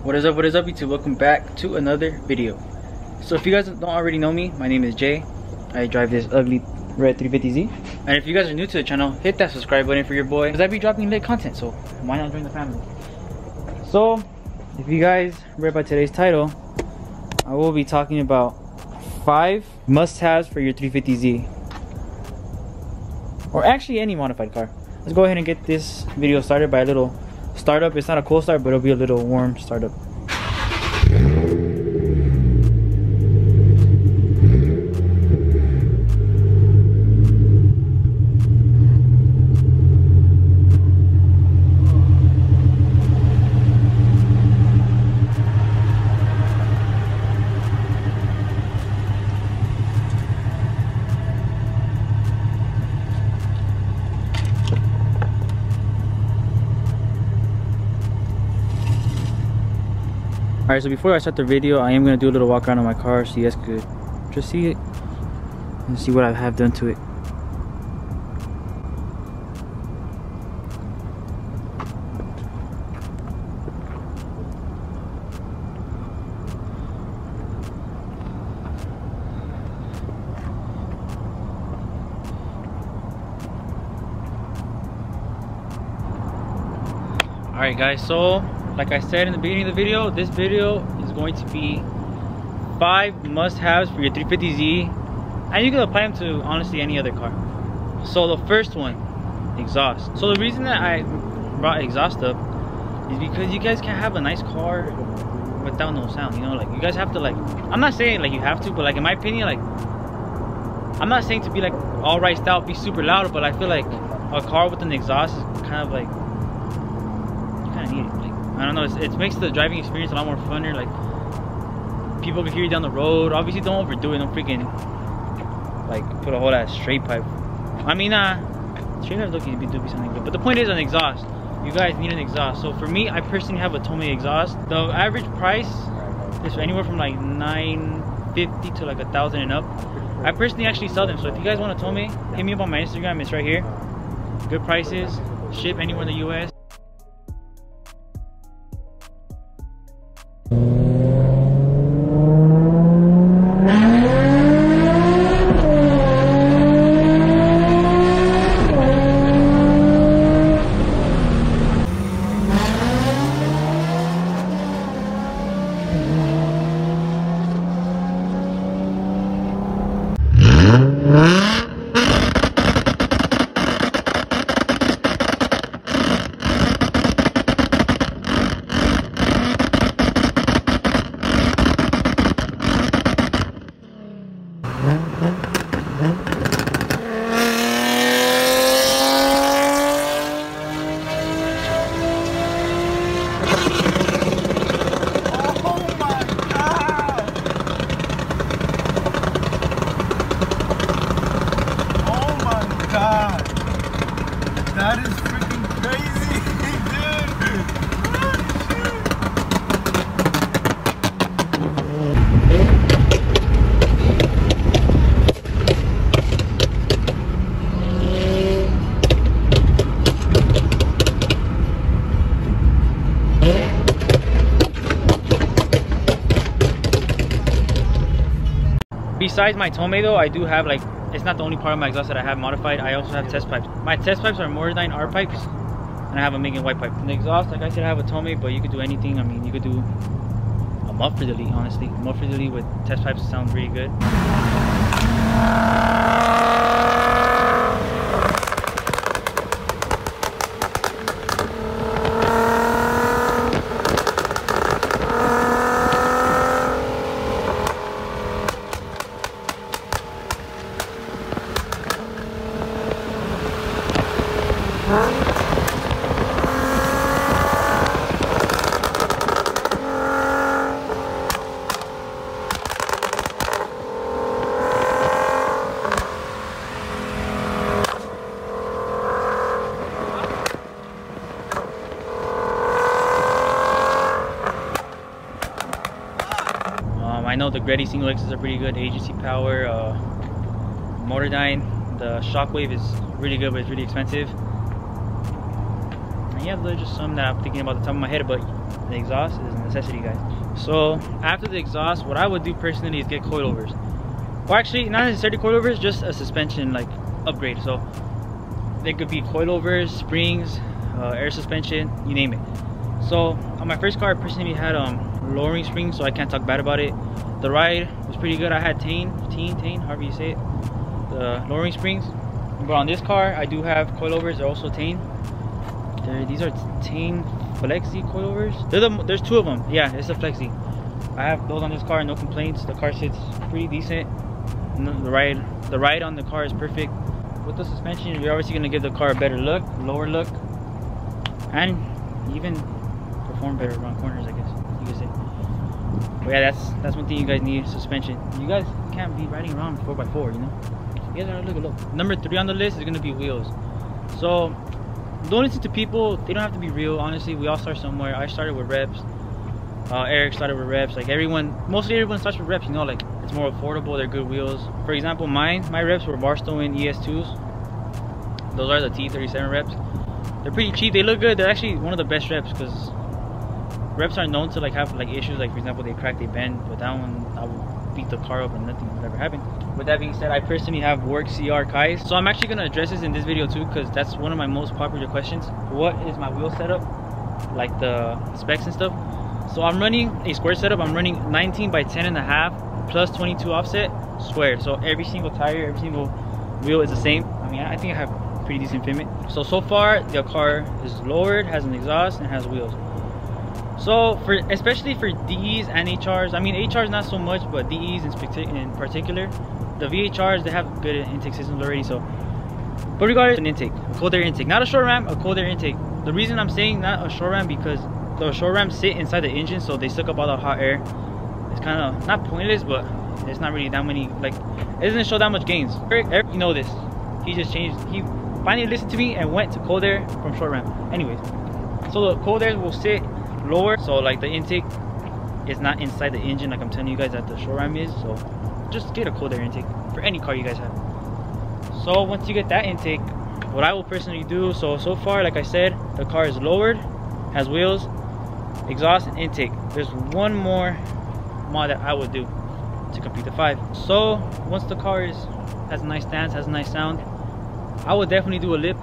What is up YouTube? Welcome back to another video. So if you guys don't already know me, my name is Jay. I drive this ugly red 350Z. And if you guys are new to the channel, hit that subscribe button for your boy, because I be dropping lit content, so why not join the family? So if you guys read by today's title, I will be talking about 5 must-haves for your 350Z, or actually any modified car. Let's go ahead and get this video started by a little startup. It's not a cool start, but it'll be a little warm startup. Alright, so before I start the video, I am going to do a little walk around on my car so you guys could just see it and see what I have done to it. Alright guys, so like I said in the beginning of the video, this video is going to be 5 must-haves for your 350Z, and you can apply them to honestly any other car. So the first one, exhaust. So the reason that I brought exhaust up is because you guys can't have a nice car without no sound, you know? Like, you guys have to, like, I'm not saying like you have to, but like in my opinion, like, I'm not saying to be like all riced out, be super loud, but I feel like a car with an exhaust is kind of like, you kind of need it. Like, I don't know, it makes the driving experience a lot more funner. Like, people can hear you down the road. Obviously, don't overdo it. Don't freaking like put a whole ass straight pipe. I mean, straight pipe do be something good. But the point is, an exhaust. You guys need an exhaust. So for me, I personally have a Tomei exhaust. The average price is anywhere from like $950 to like $1,000 and up. I personally actually sell them. So if you guys want a Tomei, hit me up on my Instagram. It's right here. Good prices. Ship anywhere in the US. That is freaking crazy, Besides my Tomei though, I do have, like, it's not the only part of my exhaust that I have modified. I also have test pipes. My test pipes are Motordyne R pipes, and I have a Megan white pipe. And the exhaust, like I said, I have a Tomei, but you could do anything. I mean, you could do a muffler delete, honestly. Muffler delete with test pipes sounds really good. I know the Greddy single X's are pretty good. Agency power, Motordyne. The Shockwave is really good, but it's really expensive. And yeah, there's just some that I'm thinking about the top of my head, but the exhaust is a necessity, guys. So after the exhaust, what I would do personally is get coilovers, or actually not necessarily coilovers, just a suspension like upgrade. So they could be coilovers, springs, air suspension, you name it. So on my first car, I personally had lowering springs, so I can't talk bad about it. The ride was pretty good. I had Tane, however you say it, the lowering springs. But on this car, I do have coilovers. They're also Tane. These are Tane Flexi coilovers. There's two of them. Yeah, it's a Flexi. I have those on this car, no complaints. The car sits pretty decent. The ride on the car is perfect. With the suspension, you're obviously gonna give the car a better look, lower look, and even perform better around corners, I guess you could say. But yeah, that's one thing you guys need: suspension. You guys can't be riding around 4x4, you know. You guys gotta look. Number 3 on the list is gonna be wheels. So don't listen to people. They don't have to be real. Honestly, we all start somewhere. I started with reps. Eric started with reps. Like mostly everyone starts with reps. You know, like it's more affordable. They're good wheels. For example, my reps were Barstow ES2s. Those are the T37 reps. They're pretty cheap. They look good. They're actually one of the best reps because reps are known to like have like issues. Like for example, they crack, they bend. But that one, I would beat the car up and nothing would ever happen. With that being said, I personally have Work CR Kais. So I'm actually gonna address this in this video too, because that's one of my most popular questions. What is my wheel setup? Like the specs and stuff. So I'm running a square setup. I'm running 19 by 10.5 plus 22 offset squared. So every single tire, every single wheel is the same. I mean, I think I have pretty decent fitment. So far the car is lowered, has an exhaust, and has wheels. So especially for DEs and HRs, I mean HRs not so much, but DEs in particular, the VHRs, they have good intake systems already. So, but regardless, an intake, a cold air intake, not a short ram, a cold air intake. The reason I'm saying not a short ram because the short rams sit inside the engine, so they suck up all the hot air. It's kind of not pointless, but it's not really that many, like it doesn't show that much gains. Eric, you know this. He just changed. He finally listened to me and went to cold air from short ram. Anyways, so the cold air will sit lower, so like the intake is not inside the engine like I'm telling you guys that the short ram is. So just get a cold air intake for any car you guys have. So once you get that intake, what I will personally do, so far like I said, the car is lowered, has wheels, exhaust, and intake. There's one more mod that I would do to complete the 5. So once the car has a nice stance, has a nice sound, I would definitely do a lip.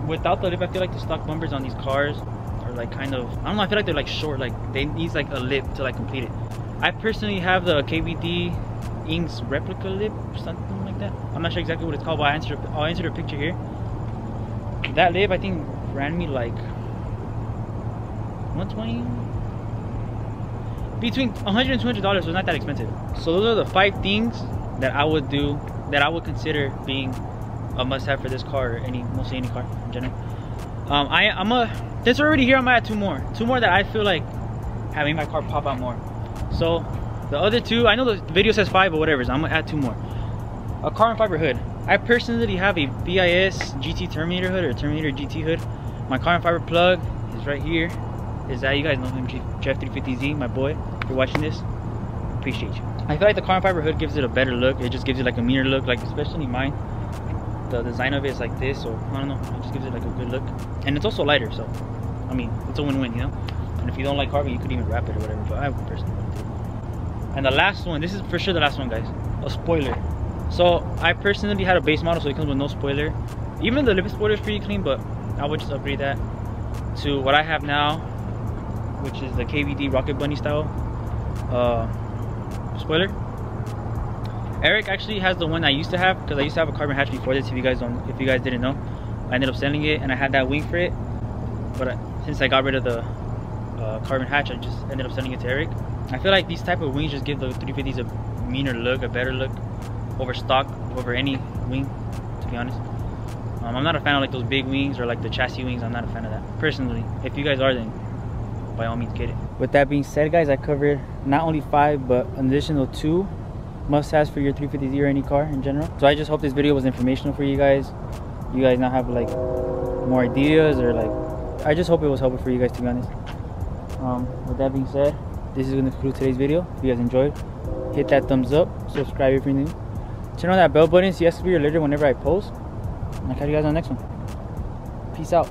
Without the lip, I feel like the stock bumpers on these cars are like kind of, I don't know, I feel like they're like short, like they need like a lip to like complete it. I personally have the KVD Inks replica lip or something like that. I'm not sure exactly what it's called, but I'll insert a picture here. That lip I think ran me like 120, between $100 and $200, so it's not that expensive. So those are the 5 things that I would do, that I would consider being a must-have for this car, or mostly any car in general. Since we're already here, I'm gonna add two more that I feel like having my car pop out more. So the other 2, I know the video says 5, but whatever, so I'm gonna add 2 more. A carbon fiber hood. I personally have a BIS GT Terminator hood, or Terminator GT hood. My carbon fiber plug is right here. Is that, you guys know him, Jeff 350Z, my boy. If you're watching this, appreciate you. I feel like the carbon fiber hood gives it a better look. It just gives it like a meaner look, like especially mine. The design of it is like this, so I don't know, it just gives it like a good look. And it's also lighter, so I mean, it's a win-win, you know. And if you don't like carbon, you could even wrap it or whatever, but I personally wouldn't do it. And the last one, this is for sure the last one, guys, a spoiler. So I personally had a base model, so it comes with no spoiler. Even the lip spoiler is pretty clean, but I would just upgrade that to what I have now, which is the KVD Rocket Bunny style spoiler. Eric actually has the one I used to have, because I used to have a carbon hatch before this. If you guys didn't know, I ended up selling it, and I had that wing for it. But since I got rid of the carbon hatch, I just ended up selling it to Eric. I feel like these type of wings just give the 350s a meaner look, a better look over stock, over any wing, to be honest. I'm not a fan of like those big wings or like the chassis wings. I'm not a fan of that personally. If you guys are, then by all means get it. With that being said, guys, I covered not only 5 but an additional 2 must-haves for your 350Z or any car in general. So I just hope this video was informational for you guys. You guys now have like more ideas, or like, I just hope it was helpful for you guys, to be honest. With that being said, this is going to conclude today's video. If you guys enjoyed, hit that thumbs up, subscribe if you're new, turn on that bell button so you guys can be alerted whenever I post. And I'll catch you guys on the next one. Peace out.